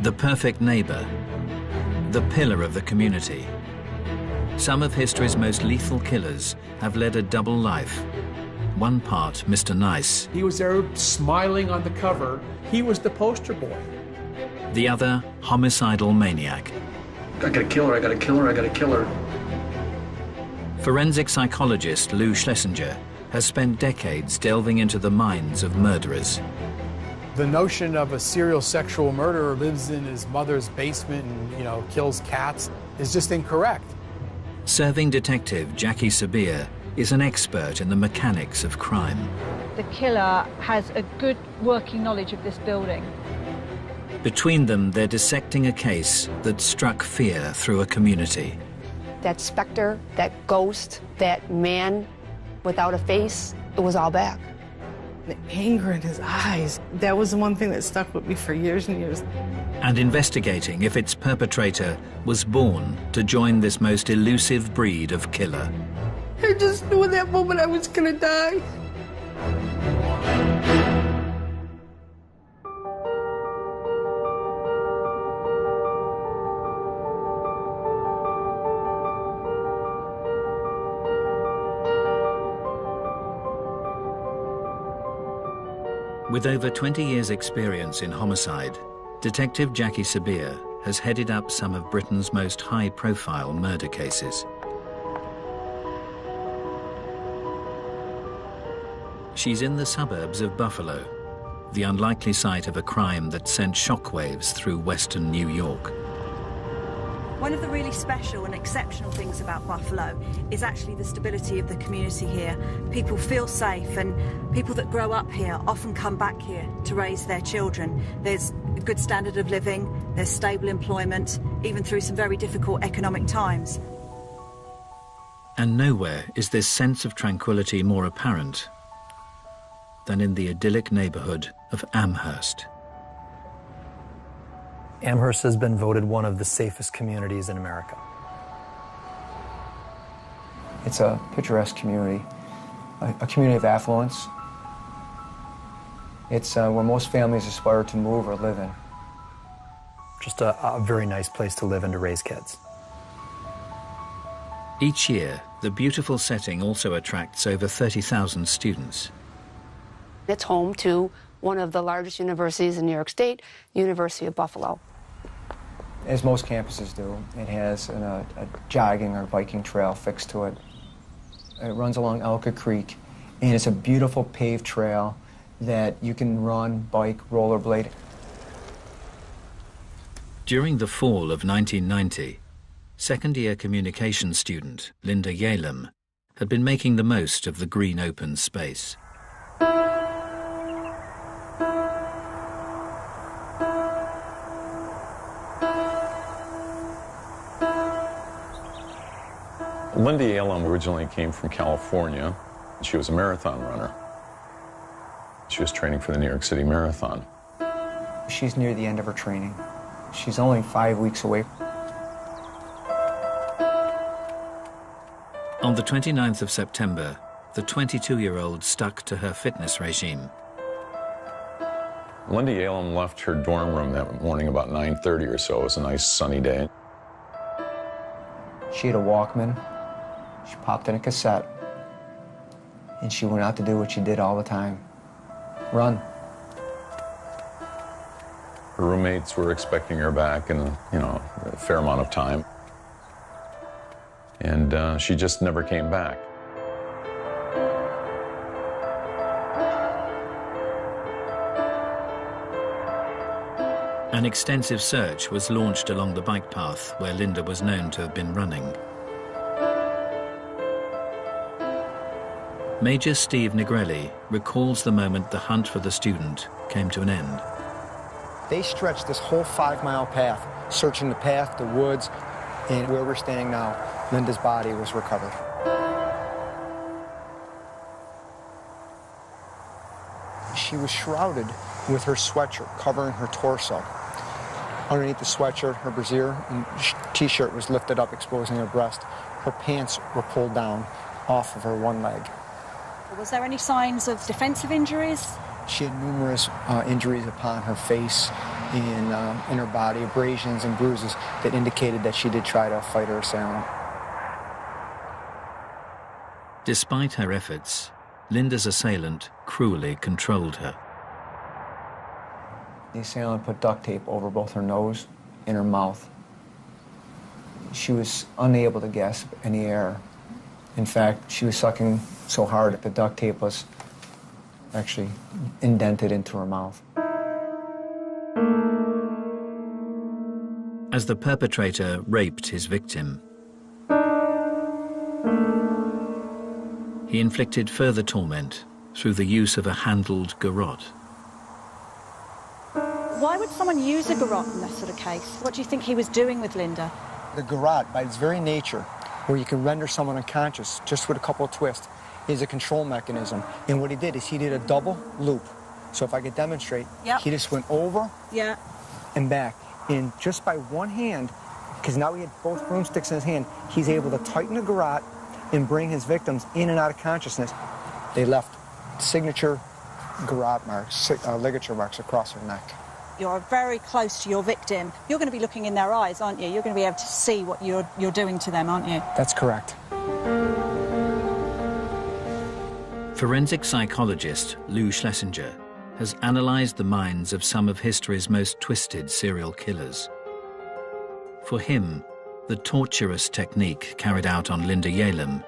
The perfect neighbor, the pillar of the community. Some of history's most lethal killers have led a double life. One part, Mr. Nice. He was there smiling on the cover. He was the poster boy. The other, homicidal maniac. I gotta kill her, I gotta kill her, I gotta kill her. Forensic psychologist Lou Schlesinger has spent decades delving into the minds of murderers. The notion of a serial sexual murderer lives in his mother's basement and, kills cats is just incorrect. Serving detective Jackie Sabir is an expert in the mechanics of crime. The killer has a good working knowledge of this building. Between them, they're dissecting a case that struck fear through a community. That specter, that ghost, that man without a face, it was all back. The anger in his eyes, that was the one thing that stuck with me for years and years. And investigating if its perpetrator was born to join this most elusive breed of killer. I just knew in that moment I was gonna die. With over 20 years' experience in homicide, Detective Jackie Sabir has headed up some of Britain's most high-profile murder cases. She's in the suburbs of Buffalo, the unlikely site of a crime that sent shockwaves through western New York. One of the really special and exceptional things about Buffalo is actually the stability of the community here. People feel safe, and people that grow up here often come back here to raise their children. There's a good standard of living, there's stable employment, even through some very difficult economic times. And nowhere is this sense of tranquility more apparent than in the idyllic neighborhood of Amherst. Amherst has been voted one of the safest communities in America. It's a picturesque community, a community of affluence. It's where most families aspire to move or live in. Just a very nice place to live and to raise kids. Each year, the beautiful setting also attracts over 30,000 students. It's home to one of the largest universities in New York State, University of Buffalo. As most campuses do, it has a jogging or biking trail fixed to it. It runs along Elka Creek, and it's a beautiful paved trail that you can run, bike, rollerblade. During the fall of 1990, second-year communications student Linda Yalem had been making the most of the green open space. Linda Yalem originally came from California. She was a marathon runner. She was training for the New York City Marathon. She's near the end of her training. She's only 5 weeks away. On the 29th of September, the 22-year-old stuck to her fitness regime. Linda Yalem left her dorm room that morning about 9:30 or so. It was a nice sunny day. She had a Walkman. She popped in a cassette, and she went out to do what she did all the time, run. Her roommates were expecting her back in a fair amount of time, and she just never came back. An extensive search was launched along the bike path where Linda was known to have been running. Major Steve Negrelli recalls the moment the hunt for the student came to an end. They stretched this whole 5-mile path, searching the path, the woods, and where we're standing now, Linda's body was recovered. She was shrouded with her sweatshirt covering her torso. Underneath the sweatshirt, her brassiere and t-shirt was lifted up, exposing her breast. Her pants were pulled down off of her one leg. Was there any signs of defensive injuries? She had numerous injuries upon her face, in her body, abrasions and bruises that indicated that she did try to fight her assailant. Despite her efforts, Linda's assailant cruelly controlled her. The assailant put duct tape over both her nose and her mouth. She was unable to gasp any air. In fact, she was sucking so hard that the duct tape was actually indented into her mouth. As the perpetrator raped his victim, he inflicted further torment through the use of a handled garrote. Why would someone use a garrote in this sort of case? What do you think he was doing with Linda? The garrote, by its very nature, where you can render someone unconscious just with a couple of twists, is a control mechanism. And what he did is he did a double loop. So if I could demonstrate, he just went over and back. And just by one hand, because now he had both broomsticks in his hand, he's able to tighten the garrote and bring his victims in and out of consciousness. They left signature garrote marks, ligature marks across her neck. You're very close to your victim. You're going to be looking in their eyes, aren't you? You're going to be able to see what you're doing to them, aren't you? That's correct. Forensic psychologist Lou Schlesinger has analyzed the minds of some of history's most twisted serial killers. For him, the torturous technique carried out on Linda Yalem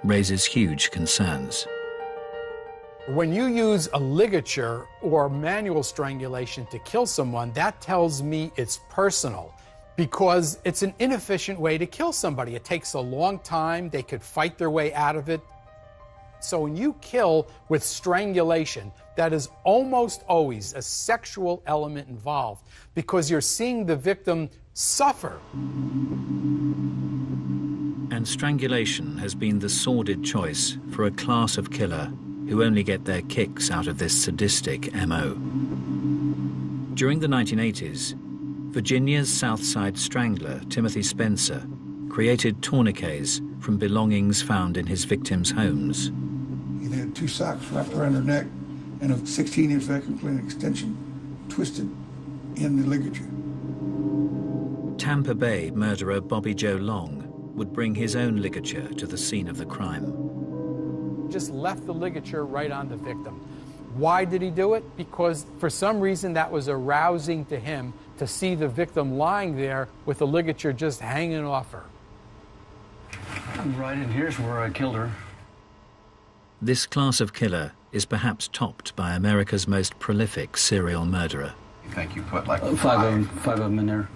raises huge concerns. When you use a ligature or manual strangulation to kill someone, that tells me it's personal, because it's an inefficient way to kill somebody. It takes a long time. They could fight their way out of it. So when you kill with strangulation, that is almost always a sexual element involved, because you're seeing the victim suffer. And strangulation has been the sordid choice for a class of killer who only get their kicks out of this sadistic MO. During the 1980s, Virginia's South Side strangler, Timothy Spencer, created tourniquets from belongings found in his victims' homes. He had 2 socks wrapped around her neck and a 16-inch vacuum cleaner extension twisted in the ligature. Tampa Bay murderer Bobby Joe Long would bring his own ligature to the scene of the crime. Just left the ligature right on the victim. Why did he do it? Because for some reason that was arousing to him to see the victim lying there with the ligature just hanging off her. Right in here's where I killed her. This class of killer is perhaps topped by America's most prolific serial murderer. You think you put like five of them in there?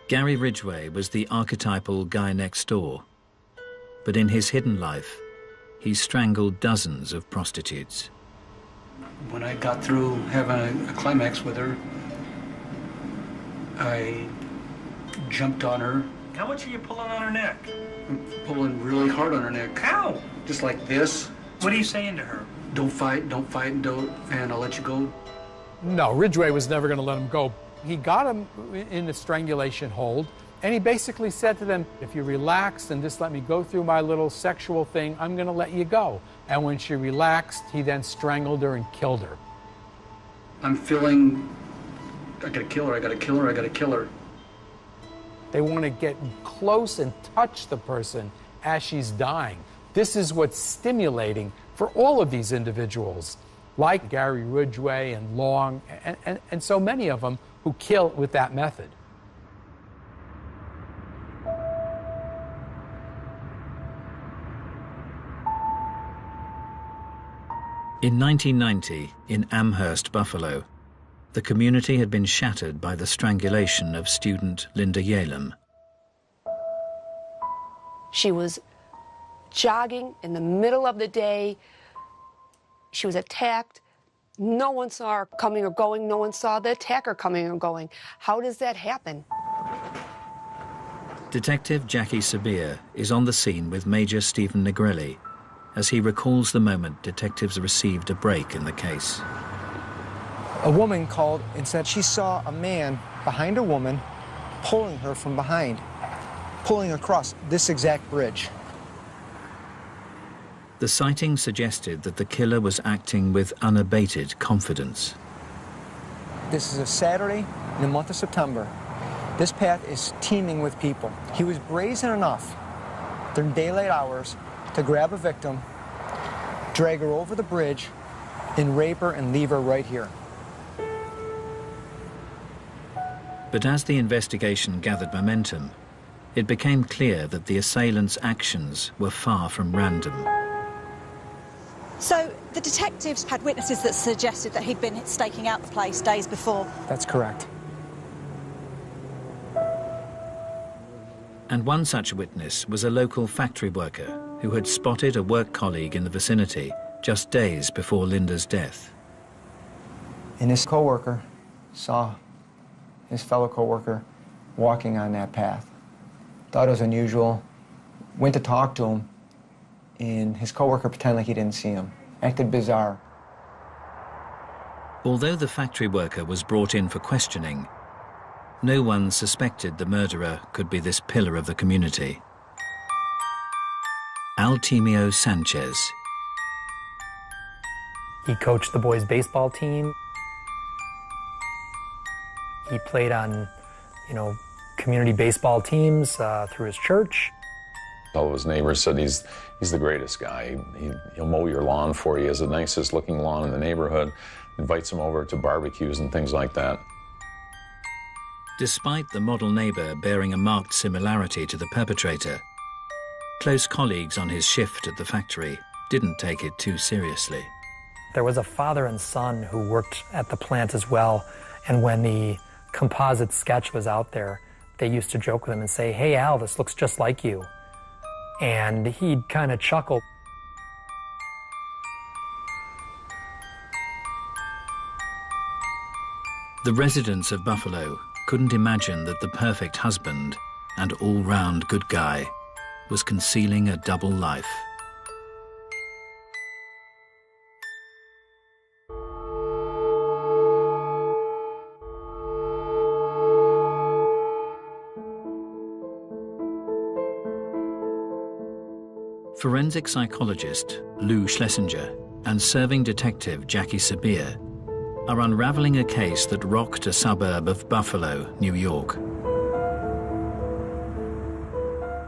Gary Ridgway was the archetypal guy next door, but in his hidden life, he strangled dozens of prostitutes. When I got through having a climax with her, I jumped on her. How much are you pulling on her neck? I'm pulling really hard on her neck. How? Just like this. What are you saying to her? Don't fight, and I'll let you go. No, Ridgway was never going to let him go. He got him in the strangulation hold, and he basically said to them, if you relax and just let me go through my little sexual thing, I'm going to let you go. And when she relaxed, he then strangled her and killed her. I'm feeling, I gotta kill her, I gotta kill her, I gotta kill her. They want to get close and touch the person as she's dying. This is what's stimulating for all of these individuals, like Gary Ridgway and Long, and so many of them who kill with that method. In 1990, in Amherst, Buffalo, the community had been shattered by the strangulation of student Linda Yalem. She was jogging in the middle of the day. She was attacked. No one saw her coming or going. No one saw the attacker coming or going. How does that happen? Detective Jackie Sabir is on the scene with Major Stephen Negrelli as he recalls the moment detectives received a break in the case. A woman called and said she saw a man behind a woman pulling her from behind, pulling across this exact bridge. The sighting suggested that the killer was acting with unabated confidence. This is a Saturday in the month of September. This path is teeming with people. He was brazen enough during daylight hours to grab a victim, drag her over the bridge, and rape her and leave her right here. But as the investigation gathered momentum, it became clear that the assailant's actions were far from random. So the detectives had witnesses that suggested that he'd been staking out the place days before. That's correct. And one such witness was a local factory worker who had spotted a work colleague in the vicinity just days before Linda's death. And his co-worker saw his fellow co-worker walking on that path. Thought it was unusual, went to talk to him, and his co-worker pretended like he didn't see him. Acted bizarre. Although the factory worker was brought in for questioning, no one suspected the murderer could be this pillar of the community. Altimio Sanchez. He coached the boys' baseball team. He played on, community baseball teams through his church. All of his neighbors said he's the greatest guy. He'll mow your lawn for you. He has the nicest looking lawn in the neighborhood. Invites him over to barbecues and things like that. Despite the model neighbor bearing a marked similarity to the perpetrator, close colleagues on his shift at the factory didn't take it too seriously. There was a father and son who worked at the plant as well, and when the composite sketch was out there, they used to joke with him and say, "Hey Al, this looks just like you." And he'd kind of chuckle. The residents of Buffalo couldn't imagine that the perfect husband and all-round good guy was concealing a double life. Forensic psychologist Lou Schlesinger and serving detective Jackie Sabir are unraveling a case that rocked a suburb of Buffalo, New York.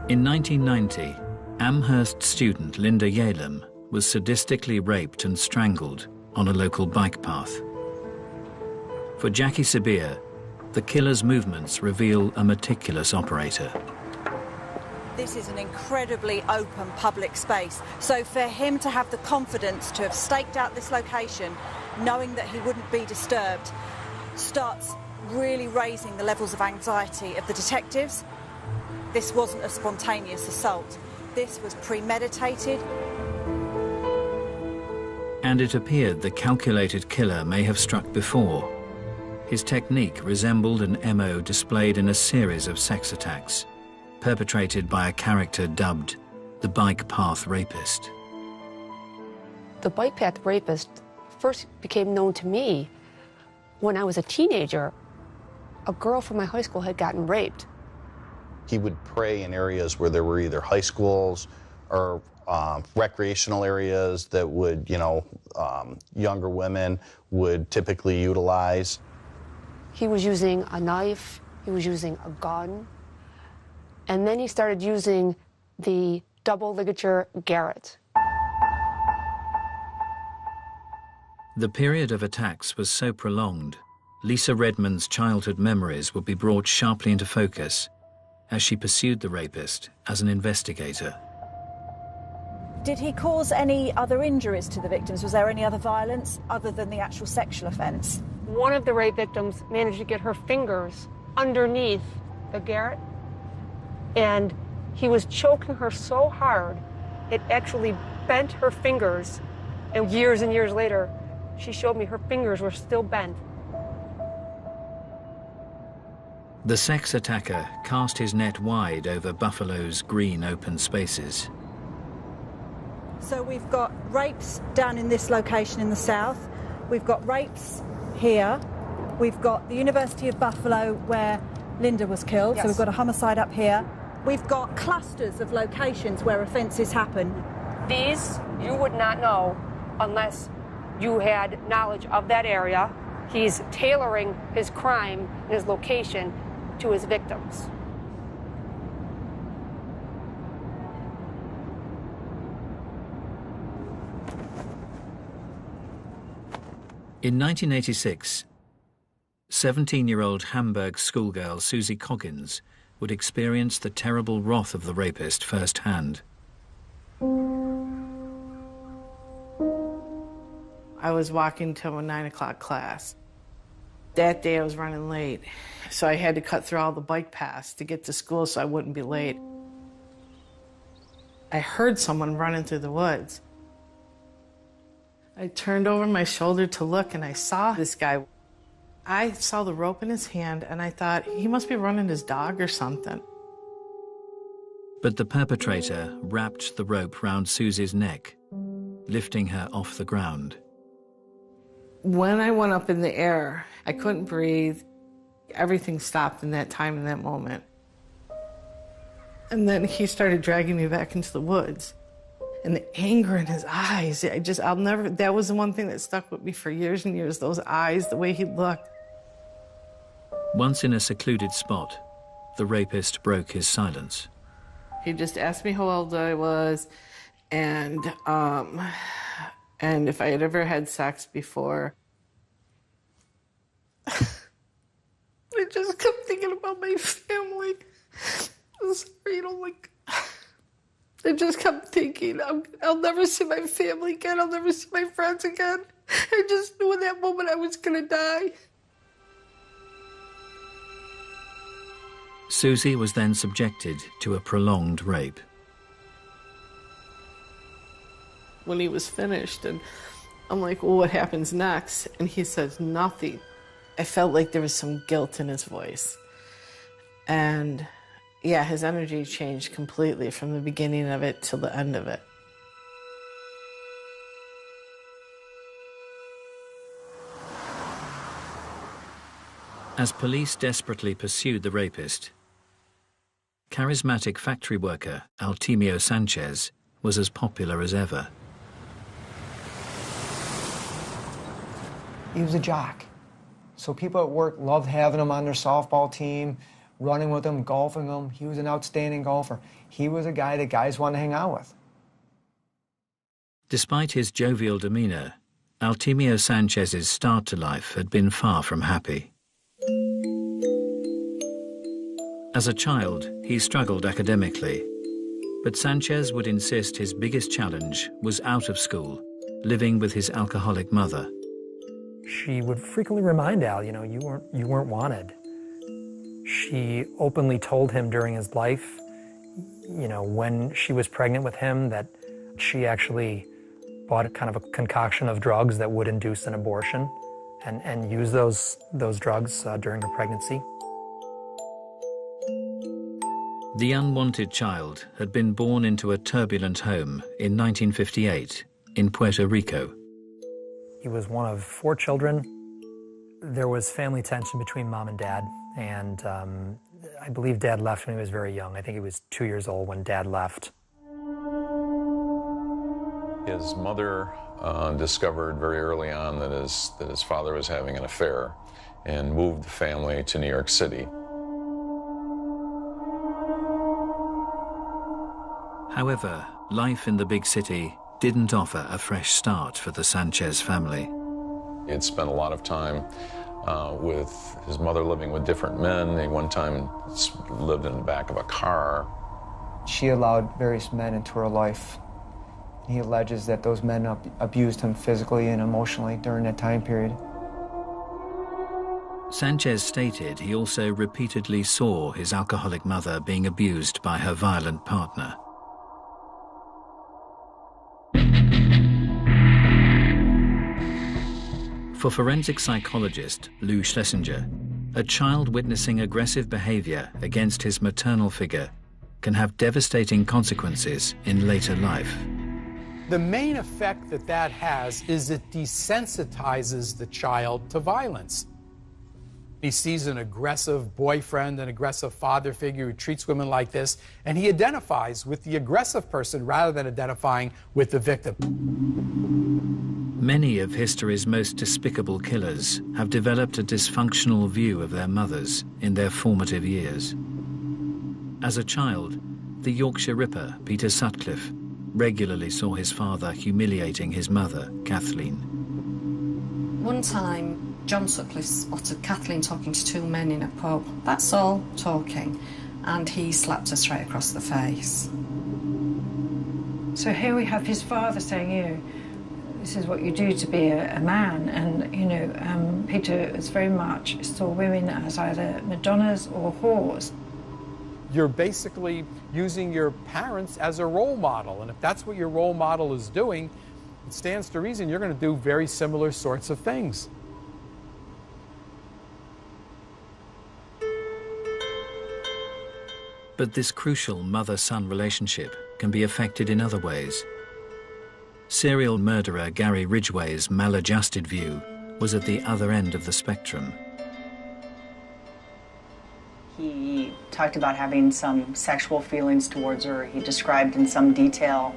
In 1990, Amherst student Linda Yalem was sadistically raped and strangled on a local bike path. For Jackie Sabir, the killer's movements reveal a meticulous operator. This is an incredibly open public space, so for him to have the confidence to have staked out this location, knowing that he wouldn't be disturbed, starts really raising the levels of anxiety of the detectives. This wasn't a spontaneous assault. This was premeditated. And it appeared the calculated killer may have struck before. His technique resembled an MO displayed in a series of sex attacks, perpetrated by a character dubbed the Bike Path Rapist. The Bike Path Rapist first became known to me when I was a teenager. A girl from my high school had gotten raped. He would prey in areas where there were either high schools or recreational areas that would, younger women would typically utilize. He was using a knife, he was using a gun, and then he started using the double ligature garrote. The period of attacks was so prolonged, Lisa Redmond's childhood memories would be brought sharply into focus as she pursued the rapist as an investigator. Did he cause any other injuries to the victims? Was there any other violence other than the actual sexual offence? One of the rape victims managed to get her fingers underneath the garrote, and he was choking her so hard it actually bent her fingers, and years later she showed me her fingers were still bent. The sex attacker cast his net wide over Buffalo's green open spaces. So we've got rapes down in this location in the south, we've got rapes here, we've got the University of Buffalo where Linda was killed, yes. So we've got a homicide up here. We've got clusters of locations where offences happen. These you would not know unless you had knowledge of that area. He's tailoring his crime and his location to his victims. In 1986, 17-year-old Hamburg schoolgirl Susie Coggins would experience the terrible wrath of the rapist firsthand. I was walking to a 9 o'clock class. That day I was running late, so I had to cut through all the bike paths to get to school so I wouldn't be late. I heard someone running through the woods. I turned over my shoulder to look, and I saw this guy. I saw the rope in his hand, and I thought, he must be running his dog or something. But the perpetrator wrapped the rope round Susie's neck, lifting her off the ground. When I went up in the air, I couldn't breathe. Everything stopped in that time, in that moment. And then he started dragging me back into the woods. And the anger in his eyes, I'll never, that was the one thing that stuck with me for years and years, those eyes, the way he looked. Once in a secluded spot, the rapist broke his silence. He just asked me how old I was and if I had ever had sex before. I just kept thinking about my family. I'm sorry, I just kept thinking, I'll never see my family again. I'll never see my friends again. I just knew in that moment I was going to die. Susie was then subjected to a prolonged rape. When he was finished, and I'm like, well, what happens next? And he says, nothing. I felt like there was some guilt in his voice. And yeah, his energy changed completely from the beginning of it till the end of it. As police desperately pursued the rapist, charismatic factory worker Artemio Sanchez was as popular as ever. He was a jock. So people at work loved having him on their softball team, running with him, golfing him. He was an outstanding golfer. He was a guy that guys wanted to hang out with. Despite his jovial demeanor, Artemio Sanchez's start to life had been far from happy. As a child, he struggled academically, but Sanchez would insist his biggest challenge was out of school, living with his alcoholic mother. She would frequently remind Al, you know, you weren't wanted. She openly told him during his life, you know, when she was pregnant with him, that she actually bought a kind of a concoction of drugs that would induce an abortion and use those drugs during her pregnancy. The unwanted child had been born into a turbulent home in 1958 in Puerto Rico. He was one of 4 children. There was family tension between mom and dad, and I believe dad left when he was very young. I think he was 2 years old when dad left. His mother discovered very early on that his father was having an affair and moved the family to New York City. However, life in the big city didn't offer a fresh start for the Sanchez family. He had spent a lot of time with his mother living with different men. He one time lived in the back of a car. She allowed various men into her life. He alleges that those men abused him physically and emotionally during that time period. Sanchez stated he also repeatedly saw his alcoholic mother being abused by her violent partner. For forensic psychologist Lou Schlesinger, a child witnessing aggressive behavior against his maternal figure can have devastating consequences in later life. The main effect that has is it desensitizes the child to violence. He sees an aggressive boyfriend, an aggressive father figure who treats women like this, and he identifies with the aggressive person rather than identifying with the victim. Many of history's most despicable killers have developed a dysfunctional view of their mothers in their formative years. As a child, the Yorkshire Ripper, Peter Sutcliffe, regularly saw his father humiliating his mother, Kathleen. One time, John Sutcliffe spotted Kathleen talking to two men in a pub. That's all, talking. And he slapped her straight across the face. So here we have his father saying, this is what you do to be a man. And, Peter is very much saw women as either Madonnas or whores. You're basically using your parents as a role model. And if that's what your role model is doing, it stands to reason you're going to do very similar sorts of things. But this crucial mother-son relationship can be affected in other ways. Serial murderer Gary Ridgway's maladjusted view was at the other end of the spectrum. He talked about having some sexual feelings towards her. He described in some detail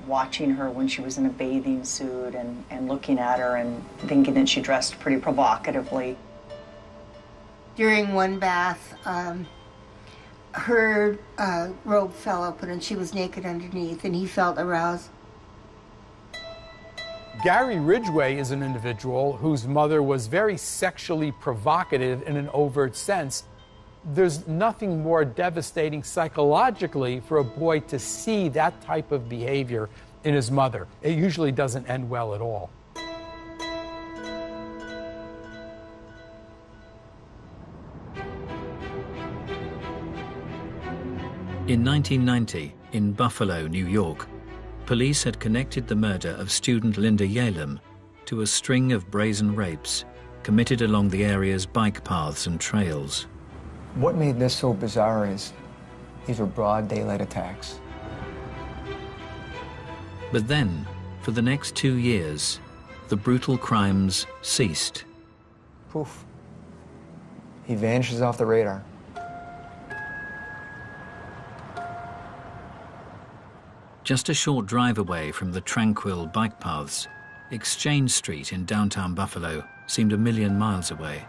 watching her when she was in a bathing suit and looking at her and thinking that she dressed pretty provocatively. During one bath, her robe fell open and she was naked underneath, and he felt aroused. Gary Ridgway is an individual whose mother was very sexually provocative in an overt sense. There's nothing more devastating psychologically for a boy to see that type of behavior in his mother. It usually doesn't end well at all. In 1990, in Buffalo, New York, police had connected the murder of student Linda Yalem to a string of brazen rapes committed along the area's bike paths and trails. What made this so bizarre is these were broad daylight attacks. But then, for the next 2 years, the brutal crimes ceased. Poof. He vanishes off the radar. Just a short drive away from the tranquil bike paths, Exchange Street in downtown Buffalo seemed 1,000,000 miles away.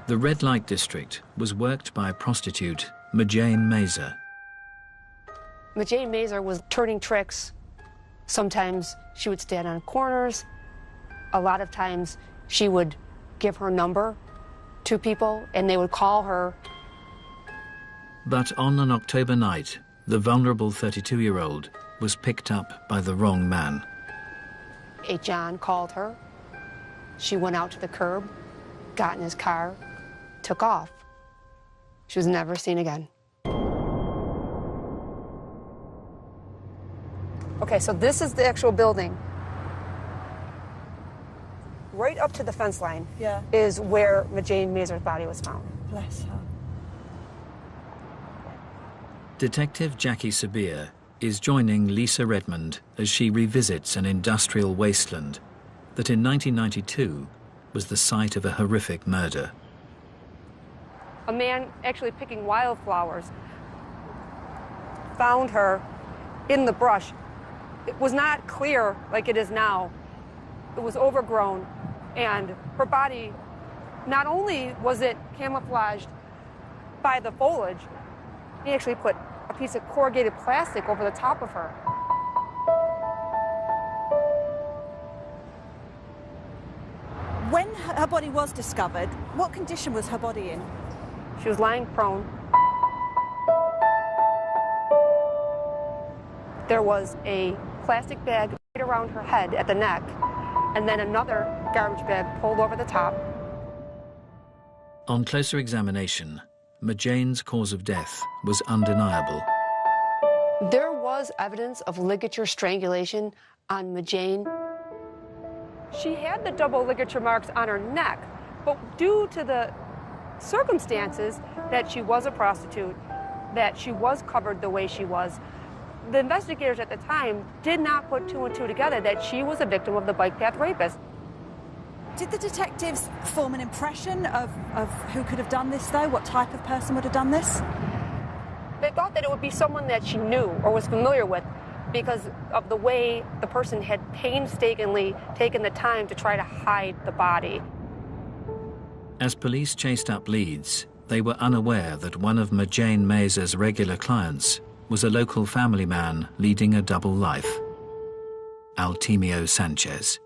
The red light district was worked by prostitute Majane Mazer. Majane Mazer was turning tricks. Sometimes she would stand on corners. A lot of times she would give her number to people and they would call her. But on an October night, the vulnerable 32-year-old was picked up by the wrong man. A John called her. She went out to the curb, got in his car, took off. She was never seen again. Okay, so this is the actual building. Right up to the fence line is where Majane Mazer's body was found. Bless her. Detective Jackie Sabir is joining Lisa Redmond as she revisits an industrial wasteland that in 1992 was the site of a horrific murder. A man actually picking wildflowers found her in the brush. It was not clear like it is now. It was overgrown, and her body, not only was it camouflaged by the foliage, he actually put a piece of corrugated plastic over the top of her. When her body was discovered, what condition was her body in? She was lying prone. There was a plastic bag right around her head at the neck, and then another garbage bag pulled over the top. On closer examination, Majane's cause of death was undeniable. There was evidence of ligature strangulation on Majane. She had the double ligature marks on her neck, but due to the circumstances that she was a prostitute, that she was covered the way she was, the investigators at the time did not put 2 and 2 together that she was a victim of the bike path rapist. Did the detectives form an impression of who could have done this, though? What type of person would have done this? They thought that it would be someone that she knew or was familiar with because of the way the person had painstakingly taken the time to try to hide the body. As police chased up leads, they were unaware that one of Majane Mazur's regular clients was a local family man leading a double life, Altemio Sanchez.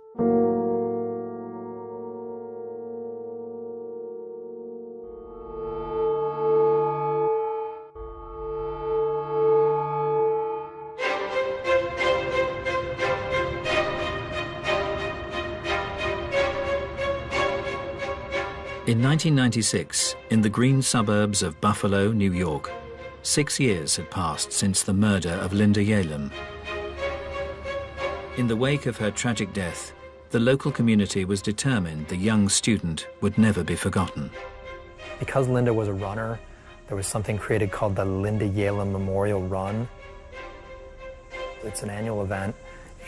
In 1996, in the green suburbs of Buffalo, New York, 6 years had passed since the murder of Linda Yalem. In the wake of her tragic death, the local community was determined the young student would never be forgotten. Because Linda was a runner, there was something created called the Linda Yalem Memorial Run. It's an annual event,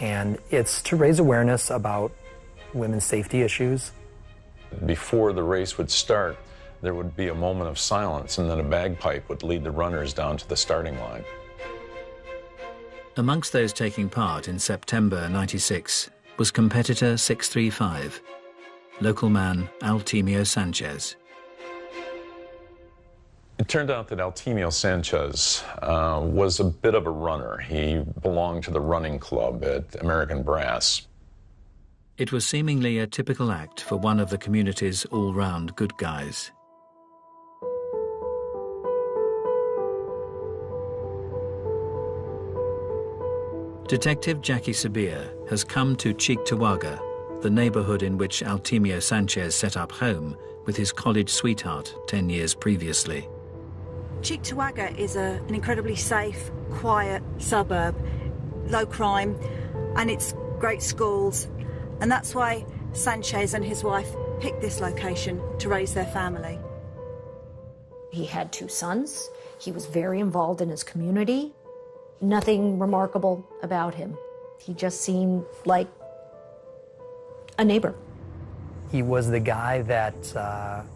and it's to raise awareness about women's safety issues. Before the race would start, there would be a moment of silence, and then a bagpipe would lead the runners down to the starting line. Amongst those taking part in September '96 was competitor 635, local man Altemio Sanchez. It turned out that Altemio Sanchez was a bit of a runner. He belonged to the running club at American Brass. It was seemingly a typical act for one of the community's all-round good guys. Detective Jackie Sabir has come to Cheektowaga, the neighborhood in which Altemio Sanchez set up home with his college sweetheart 10 years previously. Cheektowaga is an incredibly safe, quiet suburb, low crime, and it's great schools. And that's why Sanchez and his wife picked this location to raise their family. He had 2 sons. He was very involved in his community. Nothing remarkable about him. He just seemed like a neighbor. He was the guy that,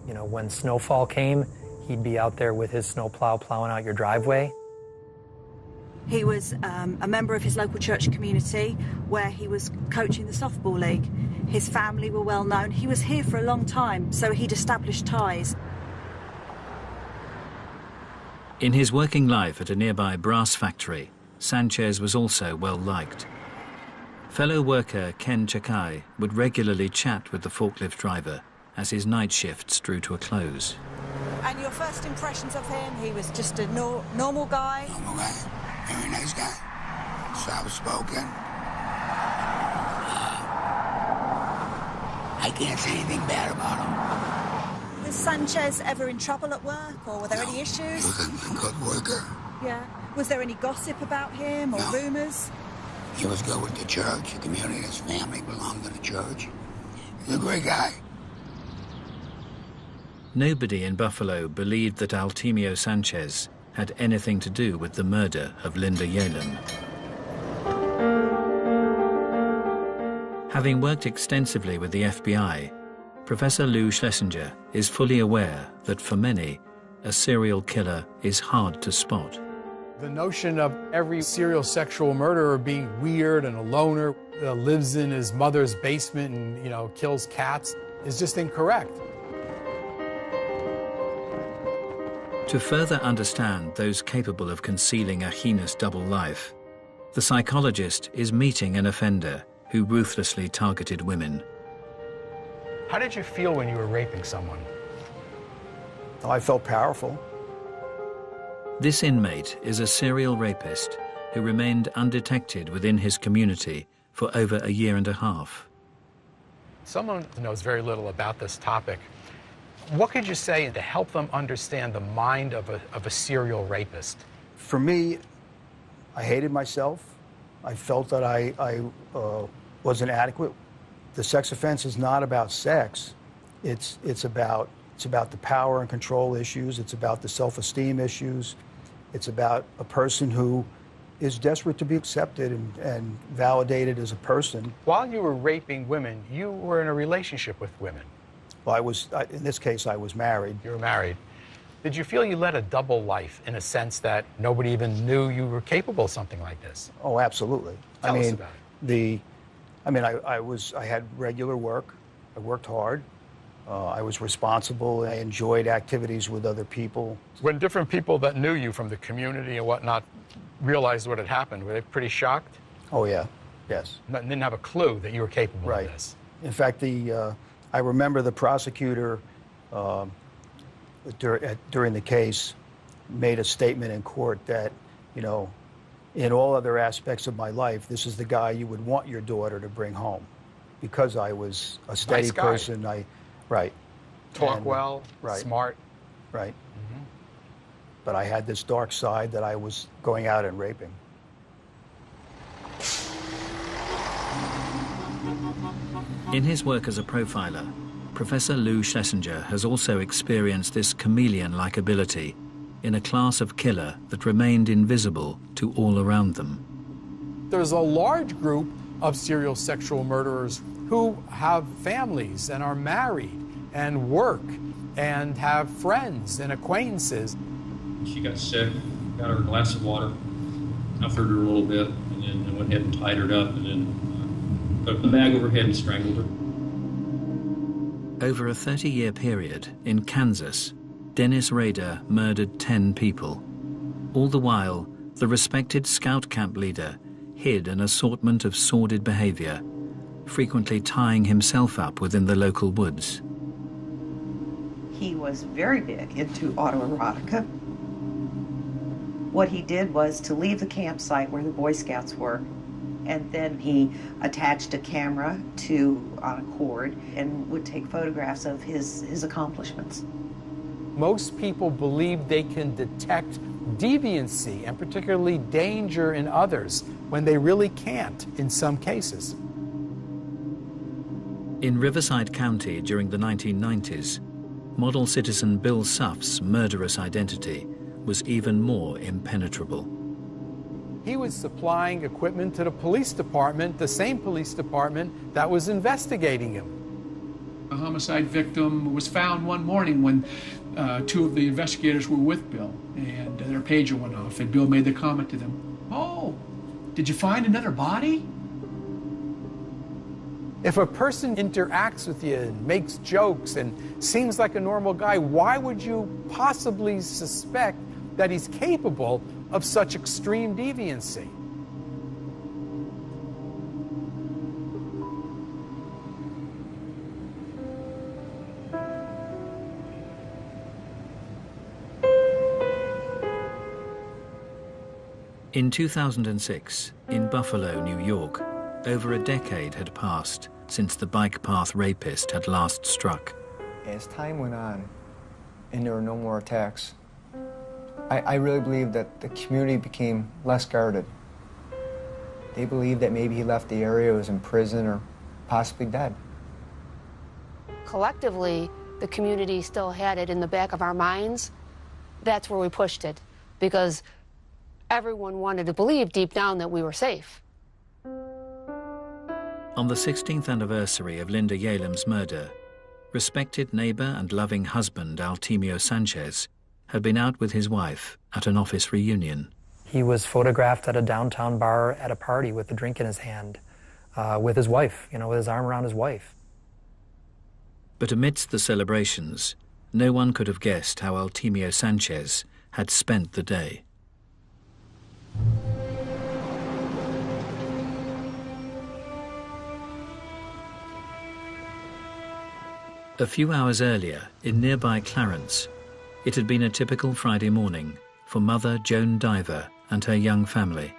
when snowfall came, he'd be out there with his snowplow plowing out your driveway. He was a member of his local church community where he was coaching the softball league. His family were well known. He was here for a long time, so he'd established ties. In his working life at a nearby brass factory, Sanchez was also well liked. Fellow worker Ken Chakai would regularly chat with the forklift driver as his night shifts drew to a close. And your first impressions of him? He was just a normal guy? Normal guy. Very nice guy. Soft-spoken. I can't say anything bad about him. Was Sanchez ever in trouble at work, or were there any issues? He was a good worker. Yeah. Was there any gossip about him, or rumours? He was good with the church, the community. His family belonged to the church. He's a great guy. Nobody in Buffalo believed that Altemio Sanchez had anything to do with the murder of Linda Yalem. Having worked extensively with the FBI, Professor Lou Schlesinger is fully aware that for many, a serial killer is hard to spot. The notion of every serial sexual murderer being weird and a loner, lives in his mother's basement and, kills cats is just incorrect. To further understand those capable of concealing a heinous double life, the psychologist is meeting an offender who ruthlessly targeted women. How did you feel when you were raping someone? Oh, I felt powerful. This inmate is a serial rapist who remained undetected within his community for over a year and a half. Someone knows very little about this topic. What could you say to help them understand the mind of a serial rapist? For me, I hated myself. I felt that I wasn't adequate. The sex offense is not about sex. It's about the power and control issues. It's about the self-esteem issues. It's about a person who is desperate to be accepted and validated as a person. While you were raping women, you were in a relationship with women. Well, in this case, I was married. You were married. Did you feel you led a double life in a sense that nobody even knew you were capable of something like this? Oh, absolutely. Tell us about it. I had regular work. I worked hard. I was responsible. I enjoyed activities with other people. When different people that knew you from the community and whatnot realized what had happened, were they pretty shocked? Oh, yeah. Yes. Didn't have a clue that you were capable of this. In fact, I remember the prosecutor during the case made a statement in court that, you know, in all other aspects of my life, this is the guy you would want your daughter to bring home, because I was a steady Nice guy. person. Right. Talk well, smart. Right. But I had this dark side that I was going out and raping. In his work as a profiler, Professor Lou Schlesinger has also experienced this chameleon-like ability in a class of killer that remained invisible to all around them. There's a large group of serial sexual murderers who have families and are married and work and have friends and acquaintances. She got sick, got her a glass of water, comforted her a little bit, and then I went ahead and tied her up, and then put the bag over her head and strangled her. Over a 30-year period in Kansas, Dennis Rader murdered 10 people. All the while, the respected scout camp leader hid an assortment of sordid behavior, frequently tying himself up within the local woods. He was very big into autoerotica. What he did was to leave the campsite where the Boy Scouts were, and then he attached a camera on a cord and would take photographs of his accomplishments. Most people believe they can detect deviancy and particularly danger in others when they really can't in some cases. In Riverside County during the 1990s, model citizen Bill Suff's murderous identity was even more impenetrable. He was supplying equipment to the police department, the same police department that was investigating him. A homicide victim was found one morning when two of the investigators were with Bill, and their pager went off, and Bill made the comment to them, "Oh, did you find another body?" If a person interacts with you and makes jokes and seems like a normal guy, why would you possibly suspect that he's capable of such extreme deviancy? In 2006, in Buffalo, New York, over a decade had passed since the bike path rapist had last struck. As time went on and there were no more attacks, I really believe that the community became less guarded. They believed that maybe he left the area, was in prison, or possibly dead. Collectively, the community still had it in the back of our minds. That's where we pushed it, because everyone wanted to believe deep down that we were safe. On the 16th anniversary of Linda Yalem's murder, respected neighbor and loving husband Altemio Sanchez had been out with his wife at an office reunion. He was photographed at a downtown bar at a party with a drink in his hand, with his wife, with his arm around his wife. But amidst the celebrations, no one could have guessed how Altemio Sanchez had spent the day. A few hours earlier, in nearby Clarence, it had been a typical Friday morning for mother Joan Diver and her young family.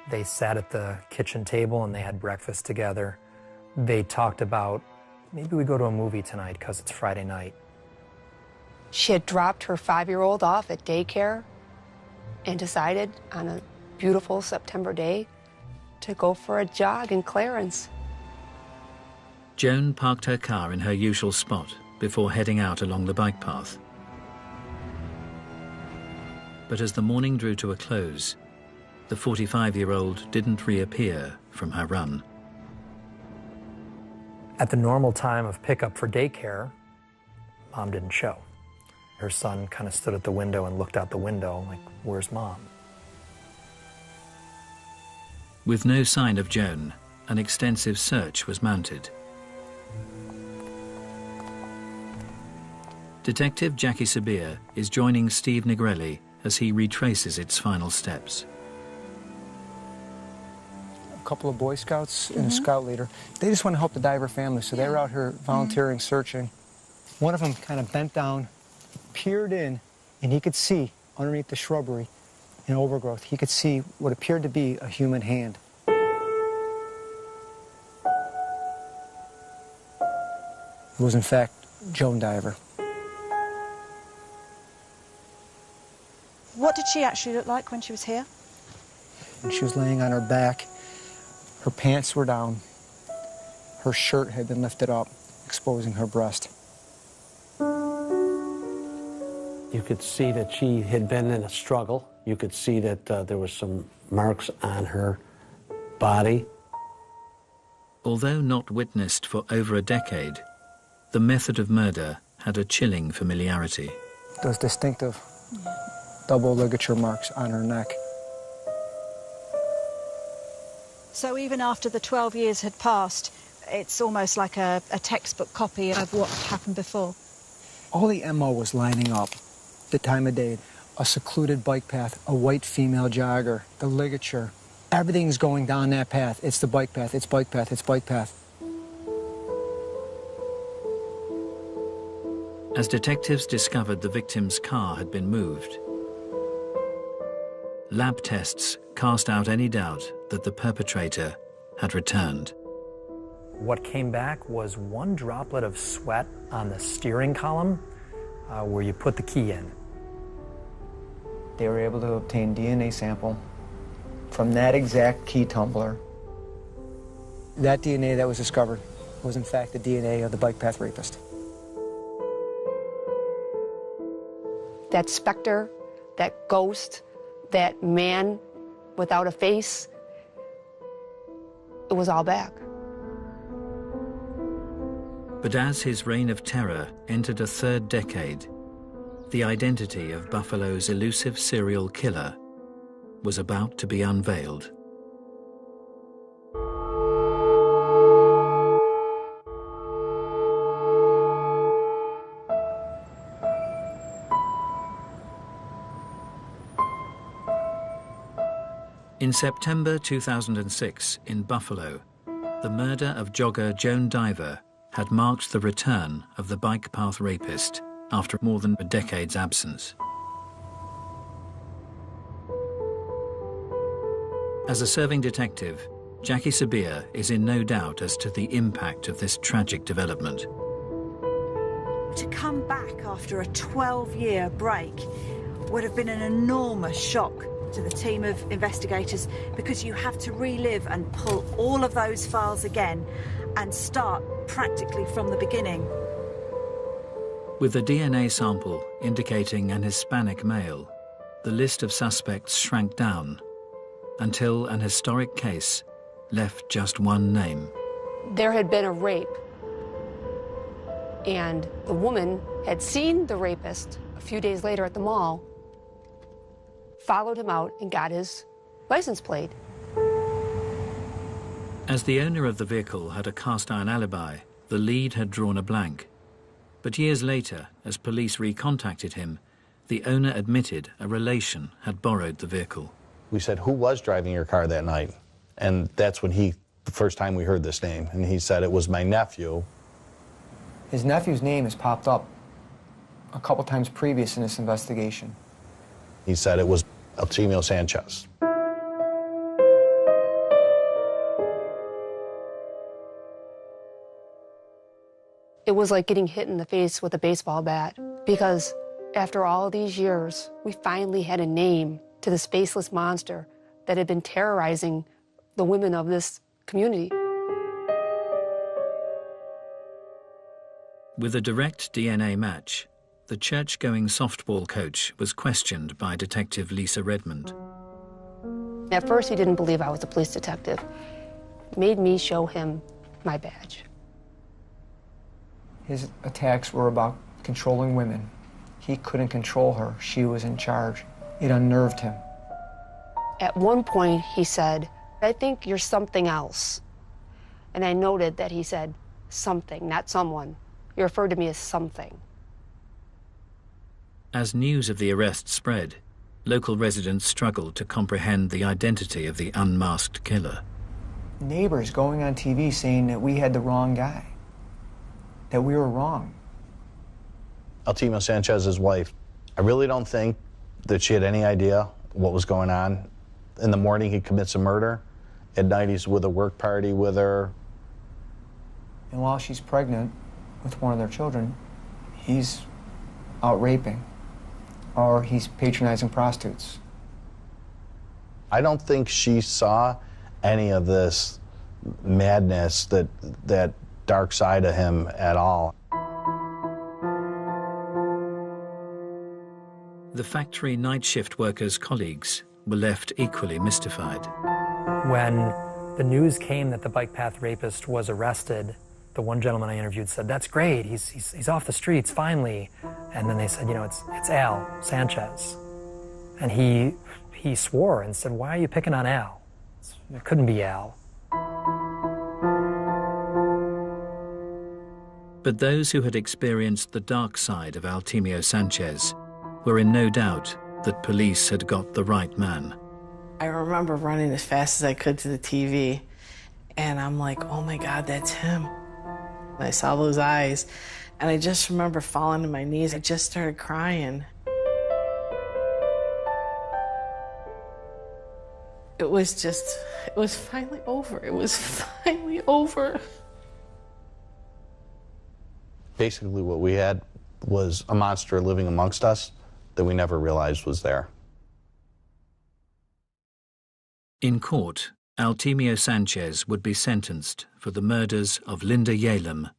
They sat at the kitchen table and they had breakfast together. They talked about, maybe we go to a movie tonight because it's Friday night. She had dropped her 5-year-old off at daycare and decided on a beautiful September day to go for a jog in Clarence. Joan parked her car in her usual spot before heading out along the bike path. But as the morning drew to a close, the 45-year-old didn't reappear from her run. At the normal time of pickup for daycare, Mom didn't show. Her son kind of stood at the window and looked out the window like, where's Mom? With no sign of Joan, an extensive search was mounted. Detective Jackie Sabir is joining Steve Negrelli as he retraces its final steps. A couple of Boy Scouts and a scout leader. They just want to help the diver family, so they were out here volunteering, searching. One of them kind of bent down, peered in, and he could see underneath the shrubbery and overgrowth, he could see what appeared to be a human hand. It was in fact Joan Diver. What did she actually look like when she was here? And she was laying on her back. Her pants were down. Her shirt had been lifted up, exposing her breast. You could see that she had been in a struggle. You could see that there were some marks on her body. Although not witnessed for over a decade, the method of murder had a chilling familiarity. Those distinctive double ligature marks on her neck. So even after the 12 years had passed, it's almost like a textbook copy of what happened before. All the MO was lining up. The time of day, a secluded bike path, a white female jogger, the ligature. Everything's going down that path. It's the bike path, it's bike path, it's bike path. As detectives discovered the victim's car had been moved, lab tests cast out any doubt that the perpetrator had returned. What came back was one droplet of sweat on the steering column where you put the key in. They were able to obtain DNA sample from that exact key tumbler. That DNA that was discovered was in fact the DNA of the bike path rapist. That specter, that ghost, that man without a face, it was all back. But as his reign of terror entered a third decade, the identity of Buffalo's elusive serial killer was about to be unveiled. In September 2006 in Buffalo, the murder of jogger Joan Diver had marked the return of the bike path rapist after more than a decade's absence. As a serving detective, Jackie Sabir is in no doubt as to the impact of this tragic development. To come back after a 12-year break would have been an enormous shock to the team of investigators, because you have to relive and pull all of those files again and start practically from the beginning. With a DNA sample indicating an Hispanic male, the list of suspects shrank down until an historic case left just one name. There had been a rape, and the woman had seen the rapist a few days later at the mall, followed him out and got his license plate. As the owner of the vehicle had a cast-iron alibi, the lead had drawn a blank. But years later, as police recontacted him, the owner admitted a relation had borrowed the vehicle. We said, who was driving your car that night? And that's when the first time we heard this name, and he said it was my nephew. His nephew's name has popped up a couple times previous in this investigation. He said it was Eltimio Sanchez. It was like getting hit in the face with a baseball bat, because after all these years, we finally had a name to this faceless monster that had been terrorizing the women of this community. With a direct DNA match, the church-going softball coach was questioned by Detective Lisa Redmond. At first, he didn't believe I was a police detective. It made me show him my badge. His attacks were about controlling women. He couldn't control her. She was in charge. It unnerved him. At one point, he said, "I think you're something else." And I noted that he said something, not someone. He referred to me as something. As news of the arrest spread, local residents struggled to comprehend the identity of the unmasked killer. Neighbors going on TV saying that we had the wrong guy, that we were wrong. Altimio Sanchez's wife, I really don't think that she had any idea what was going on. In the morning, he commits a murder. At night, he's with a work party with her. And while she's pregnant with one of their children, he's out raping, or he's patronizing prostitutes. I don't think she saw any of this madness, that dark side of him at all. The factory night shift workers' colleagues were left equally mystified. When the news came that the bike path rapist was arrested, the one gentleman I interviewed said, "That's great, he's off the streets, finally." And then they said, "You know, it's Al Sanchez." And he swore and said, "Why are you picking on Al? It couldn't be Al." But those who had experienced the dark side of Altimio Sanchez were in no doubt that police had got the right man. I remember running as fast as I could to the TV, and I'm like, "Oh my God, that's him." And I saw those eyes, and I just remember falling to my knees. I just started crying. It was finally over. It was finally over. Basically, what we had was a monster living amongst us that we never realized was there. In court, Altimio Sanchez would be sentenced for the murders of Linda Yalem,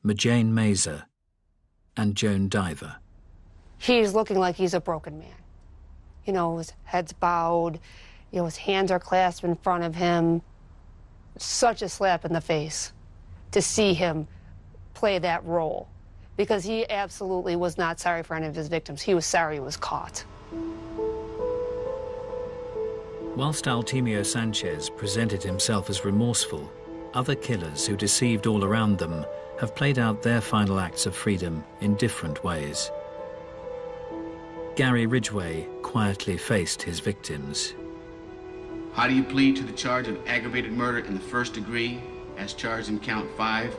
Majane Mazer, and Joan Diver. He's looking like he's a broken man. You know, his head's bowed, you know, his hands are clasped in front of him. Such a slap in the face to see him play that role, because he absolutely was not sorry for any of his victims. He was sorry he was caught. Whilst Altimio Sanchez presented himself as remorseful, other killers who deceived all around them have played out their final acts of freedom in different ways. Gary Ridgway quietly faced his victims. How do you plead to the charge of aggravated murder in the first degree, as charged in count 5?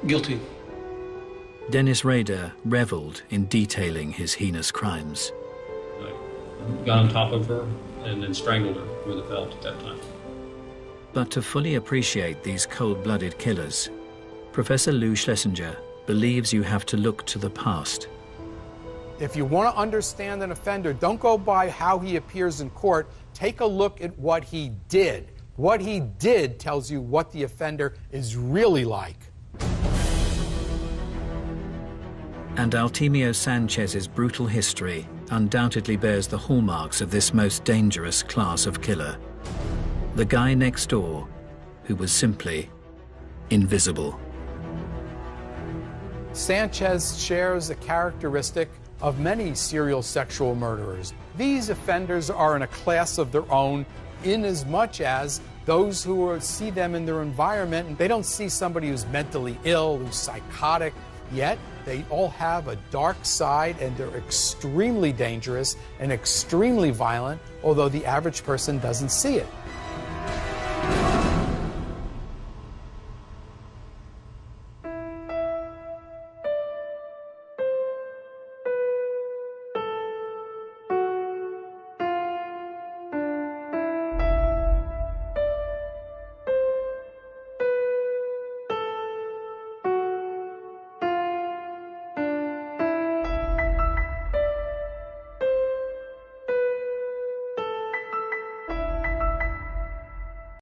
Guilty. Dennis Rader reveled in detailing his heinous crimes. I got on top of her and then strangled her with a belt at that time. But to fully appreciate these cold-blooded killers, Professor Lou Schlesinger believes you have to look to the past. If you want to understand an offender, don't go by how he appears in court. Take a look at what he did. What he did tells you what the offender is really like. And Altimio Sanchez's brutal history undoubtedly bears the hallmarks of this most dangerous class of killer. The guy next door who was simply invisible. Sanchez shares a characteristic of many serial sexual murderers. These offenders are in a class of their own, in as much as those who see them in their environment, they don't see somebody who's mentally ill, who's psychotic, yet they all have a dark side, and they're extremely dangerous and extremely violent, although the average person doesn't see it.